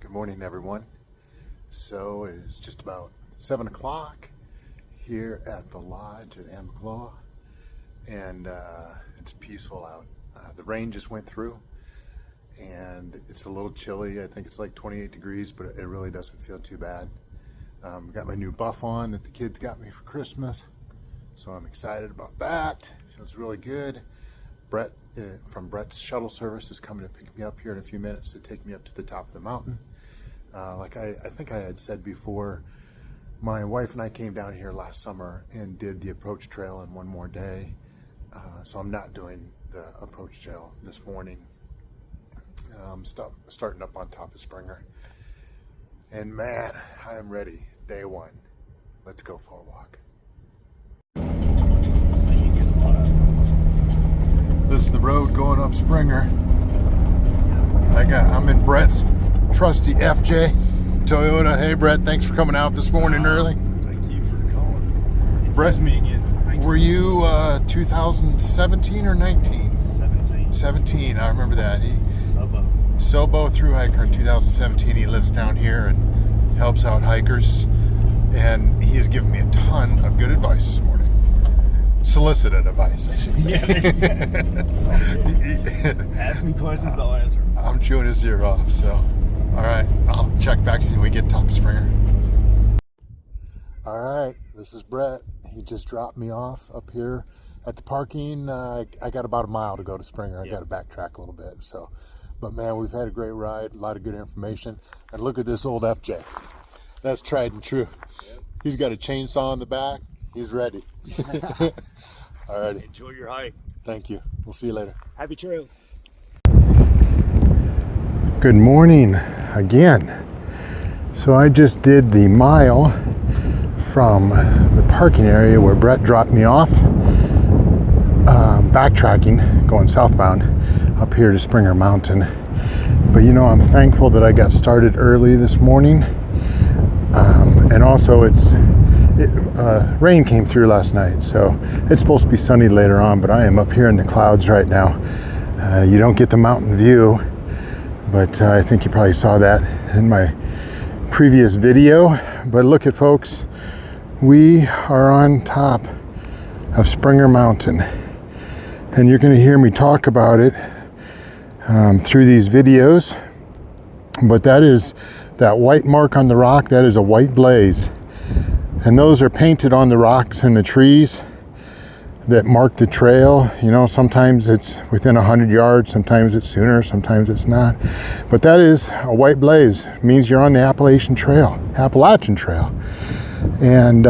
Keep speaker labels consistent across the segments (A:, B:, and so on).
A: Good morning, everyone. So it's just about 7 o'clock here at the lodge at Amcloa, and it's peaceful out. The rain just went through, and it's a little chilly. I think it's like 28 degrees, but it really doesn't feel too bad. Got my new buff on that the kids got me for Christmas, so I'm excited about that. Feels really good. Brett from Brett's shuttle service is coming to pick me up here in a few minutes to take me up to the top of the mountain. Like I think I had said before, my wife and I came down here last summer and did the approach trail in one more day. So I'm not doing the approach trail this morning. I'm starting up on top of Springer. And man, I am ready. Day one. Let's go for a walk. This is the road going up Springer. I'm in Brett's trusty FJ Toyota. Hey Brett, thanks for coming out this morning early.
B: Thank you for calling.
A: Brett,
B: me again.
A: Were you 2017 or 19?
B: 17.
A: 17, I remember that.
B: Sobo.
A: Sobo Thru hiker in 2017. He lives down here and helps out hikers. And he has given me a ton of good advice this morning. Solicited advice, I should say.
B: Ask me questions, I'll answer.
A: I'm chewing his ear off, so. All right, I'll check back when we get top Springer. All right, this is Brett. He just dropped me off up here at the parking. I got about a mile to go to Springer. I got to backtrack a little bit. So, but man, we've had a great ride, a lot of good information. And look at this old FJ. That's tried and true. Yep. He's got a chainsaw in the back. He's ready. All righty.
B: Enjoy your hike.
A: Thank you. We'll see you later.
B: Happy trails.
A: Good morning again. So I just did the mile from the parking area where Brett dropped me off, backtracking, going southbound up here to Springer Mountain. But you know, I'm thankful that I got started early this morning. And also rain came through last night, so it's supposed to be sunny later on, but I am up here in the clouds right now. You don't get the mountain view, but I think you probably saw that in my previous video. But look at folks, we are on top of Springer Mountain, and you're going to hear me talk about it through these videos. But that white mark on the rock, that is a white blaze. And those are painted on the rocks and the trees that mark the trail. You know, sometimes it's within 100 yards, sometimes it's sooner, sometimes it's not. But that is a white blaze. It means you're on the Appalachian Trail. And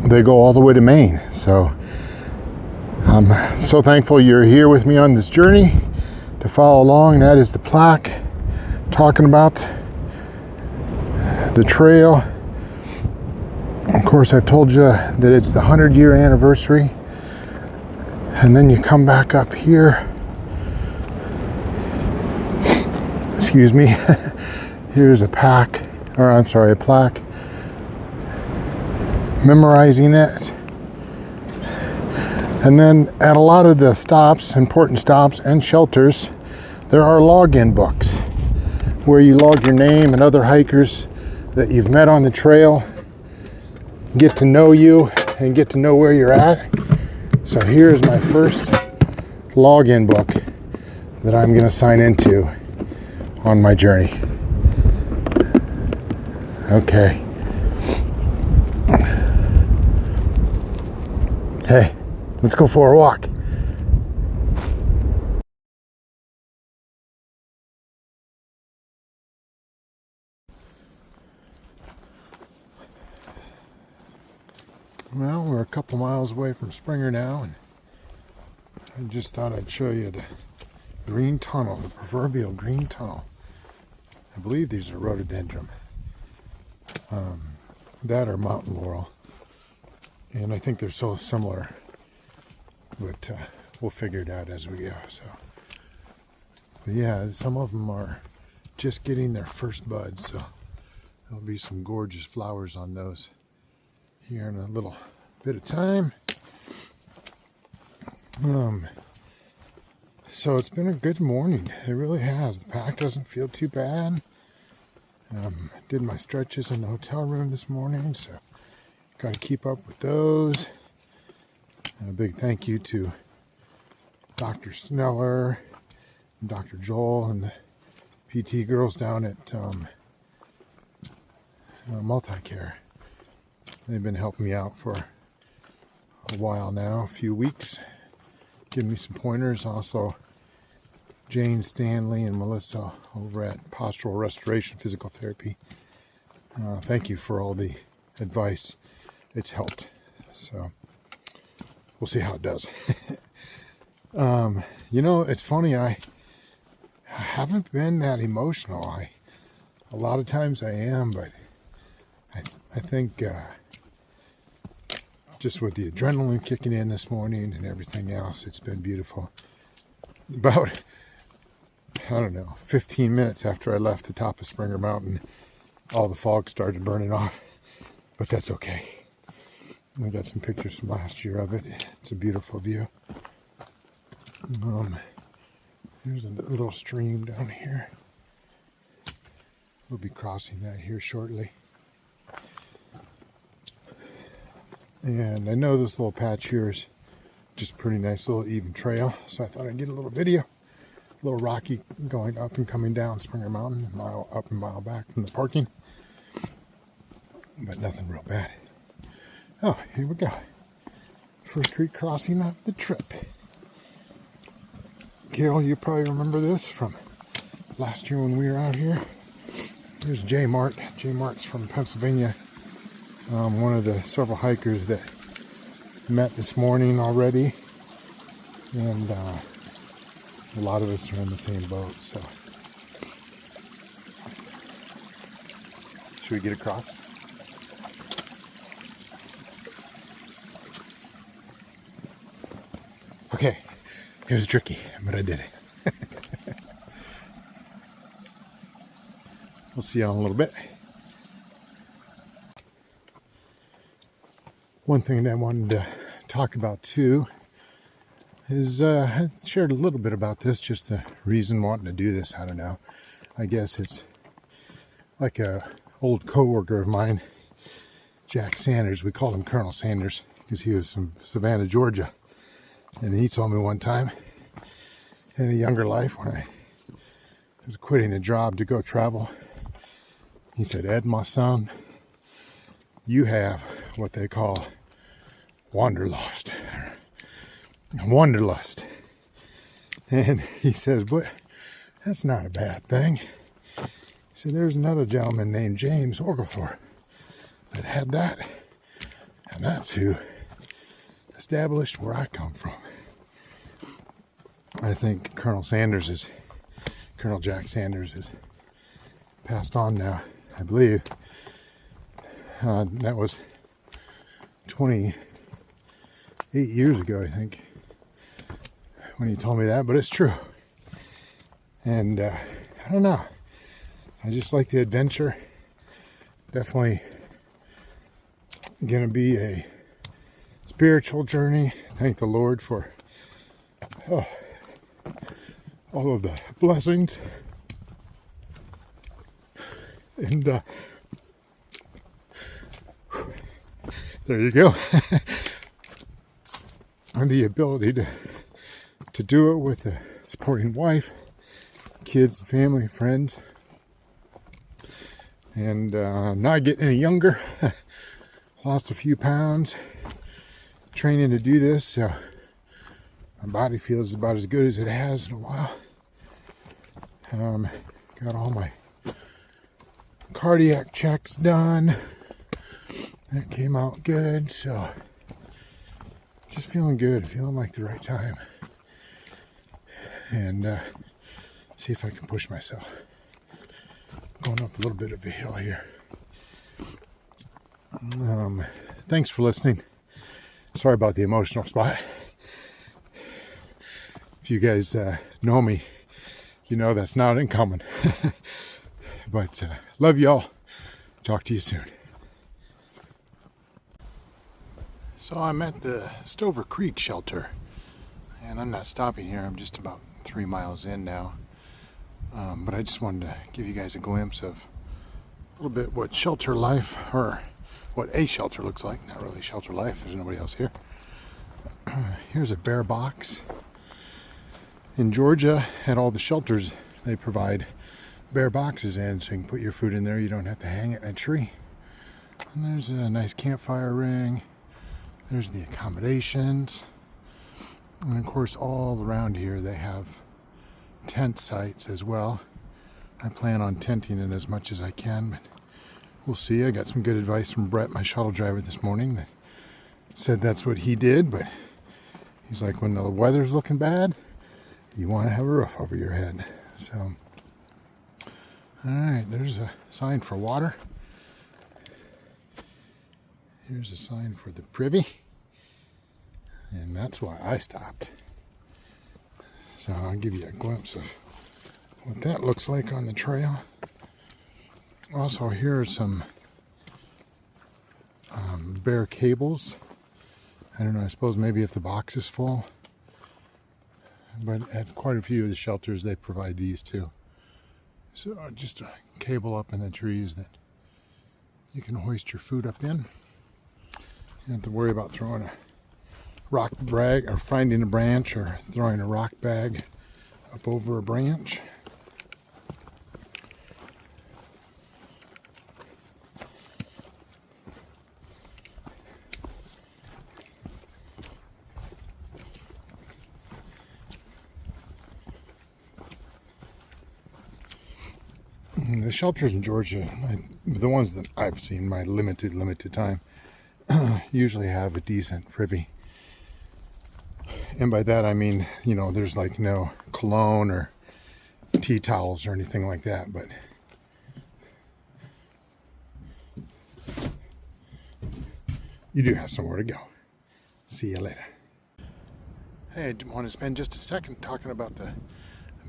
A: they go all the way to Maine. So I'm so thankful you're here with me on this journey to follow along. That is the plaque talking about the trail. Of course, I've told you that it's the 100-year anniversary. And then you come back up here. Excuse me. Here's a plaque memorizing it. And then at a lot of the stops, important stops and shelters, there are login books where you log your name and other hikers that you've met on the trail, get to know you and get to know where you're at. So here's my first login book that I'm going to sign into on my journey. Okay. Hey, let's go for a walk. Well, we're a couple miles away from Springer now, and I just thought I'd show you the green tunnel, the proverbial green tunnel. I believe these are rhododendron. That or mountain laurel. And I think they're so similar, but we'll figure it out as we go. So, but yeah, some of them are just getting their first buds, so there'll be some gorgeous flowers on those here in a little bit of time. So it's been a good morning. It really has. The pack doesn't feel too bad. Did my stretches in the hotel room this morning, so got to keep up with those. A big thank you to Dr. Sneller, and Dr. Joel, and the PT girls down at Multicare. They've been helping me out for a while now, a few weeks, giving me some pointers. Also, Jane Stanley and Melissa over at Postural Restoration Physical Therapy. Thank you for all the advice. It's helped. So we'll see how it does. You know, it's funny. I haven't been that emotional. A lot of times I am, but I think just with the adrenaline kicking in this morning and everything else, it's been beautiful. About, I don't know, 15 minutes after I left the top of Springer Mountain, all the fog started burning off, but that's okay. I got some pictures from last year of it. It's a beautiful view. There's a little stream down here. We'll be crossing that here shortly. And I know this little patch here is just a pretty nice little even trail, so I thought I'd get a little video. A little rocky going up and coming down Springer Mountain, a mile up and a mile back from the parking. But nothing real bad. Oh, here we go. First creek crossing of the trip. Carol, you probably remember this from last year when we were out here. Here's J Mart. J Mart's from Pennsylvania. One of the several hikers that met this morning already. And a lot of us are in the same boat, so. Should we get across? Okay, it was tricky, but I did it. We'll see you in a little bit. One thing that I wanted to talk about too is I shared a little bit about this, just the reason wanting to do this. I don't know. I guess it's like a old coworker of mine, Jack Sanders. We called him Colonel Sanders because he was from Savannah, Georgia. And he told me one time in a younger life when I was quitting a job to go travel, he said, "Ed, my son, you have what they call wanderlust. Wanderlust." And he says, "But that's not a bad thing." He said, "There's another gentleman named James Oglethorpe that had that, and that's who established where I come from." I think Colonel Jack Sanders is passed on now, I believe. That was 28 years ago, I think, when he told me that, but it's true. And I don't know. I just like the adventure. Definitely gonna be a spiritual journey. Thank the Lord for all of the blessings. And there you go. And the ability to do it with a supporting wife, kids, family, friends. And not getting any younger. Lost a few pounds training to do this, so my body feels about as good as it has in a while. Got all my cardiac checks done. That came out good, so just feeling good, feeling like the right time. And see if I can push myself. Going up a little bit of a hill here. Thanks for listening. Sorry about the emotional spot. If you guys know me, you know that's not uncommon. But love y'all. Talk to you soon. So I'm at the Stover Creek shelter, and I'm not stopping here. I'm just about 3 miles in now. But I just wanted to give you guys a glimpse of little bit what shelter life, or what a shelter looks like. Not really shelter life, there's nobody else here. Here's a bear box. In Georgia, at all the shelters, they provide bear boxes in, so you can put your food in there. You don't have to hang it in a tree. And there's a nice campfire ring. There's the accommodations. And of course, all around here they have tent sites as well. I plan on tenting it as much as I can, but we'll see. I got some good advice from Brett, my shuttle driver, this morning, that said that's what he did, but he's like, when the weather's looking bad, you want to have a roof over your head. So, all right, there's a sign for water. Here's a sign for the privy. And that's why I stopped. So I'll give you a glimpse of what that looks like on the trail. Also, here are some bare cables. I don't know, I suppose maybe if the box is full. But at quite a few of the shelters, they provide these too. So just a cable up in the trees that you can hoist your food up in. You don't have to worry about throwing a rock bag, or finding a branch, or throwing a rock bag up over a branch. The shelters in Georgia, the ones that I've seen, my limited time, usually have a decent privy. And by that I mean, you know, there's like no cologne or tea towels or anything like that, but you do have somewhere to go. See you later. Hey, I want to spend just a second talking about the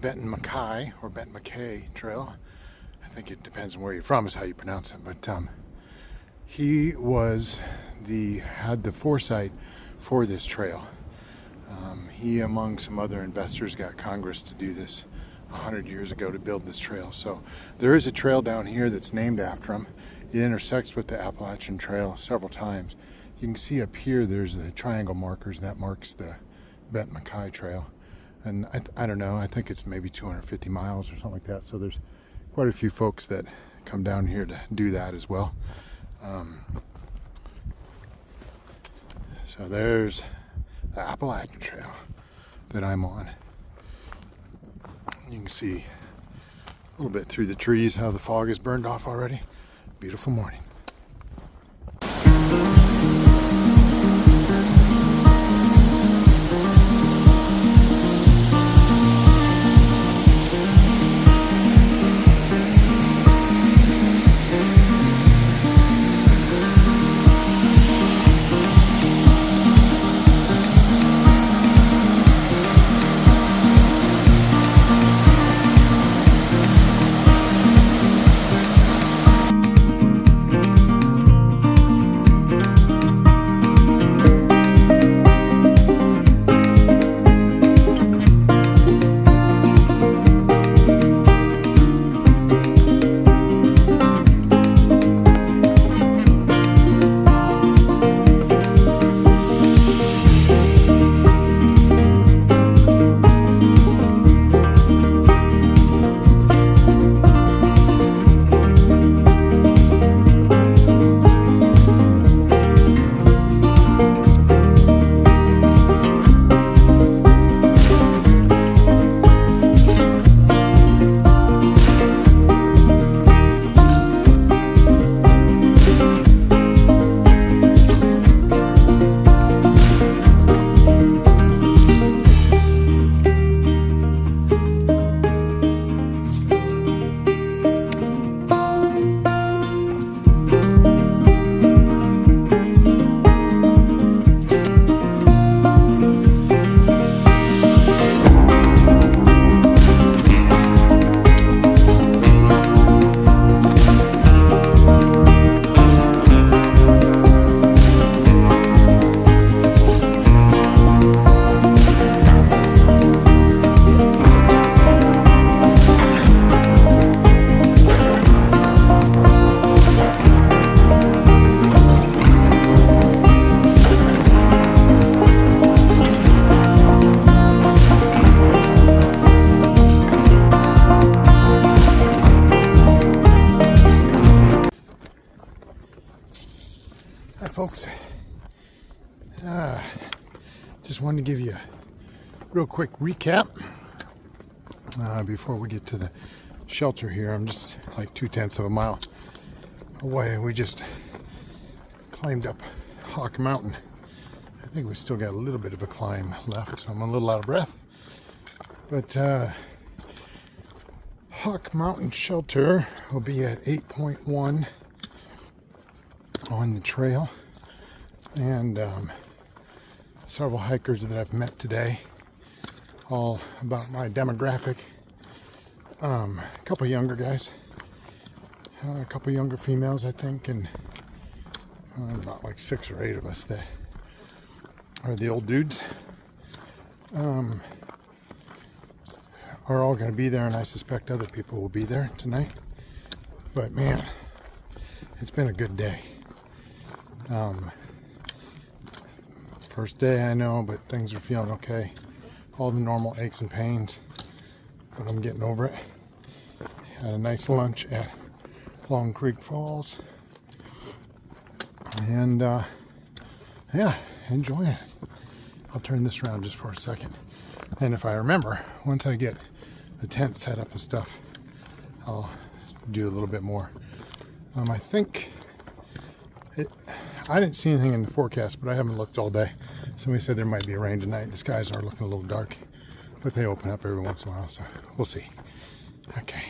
A: Benton MacKaye, or Benton MacKaye Trail. I think it depends on where you're from is how you pronounce it, but he had the foresight for this trail. He, among some other investors, got Congress to do this 100 years ago, to build this trail. So there is a trail down here that's named after him. It intersects with the Appalachian Trail several times. You can see up here there's the triangle markers, and that marks the Benton MacKaye Trail. And I don't know, I think it's maybe 250 miles or something like that. So there's quite a few folks that come down here to do that as well. So there's the Appalachian Trail that I'm on. You can see a little bit through the trees how the fog is burned off already. Beautiful morning. just wanted to give you a real quick recap before we get to the shelter here. I'm just like 2/10 of a mile away. We just climbed up Hawk Mountain. I think we still got a little bit of a climb left, so I'm a little out of breath. But Hawk Mountain Shelter will be at 8.1 on the trail. And several hikers that I've met today, all about my demographic. A couple younger guys, a couple younger females, I think, and about like 6 or 8 of us that are the old dudes. Are all going to be there, and I suspect other people will be there tonight. But man, it's been a good day. First day, I know, but things are feeling okay. All the normal aches and pains, but I'm getting over it. Had a nice lunch at Long Creek Falls, and yeah, enjoying it. I'll turn this around just for a second, and if I remember, once I get the tent set up and stuff, I'll do a little bit more. I think I didn't see anything in the forecast, but I haven't looked all day. Somebody said there might be rain tonight. The skies are looking a little dark, but they open up every once in a while, so we'll see. Okay.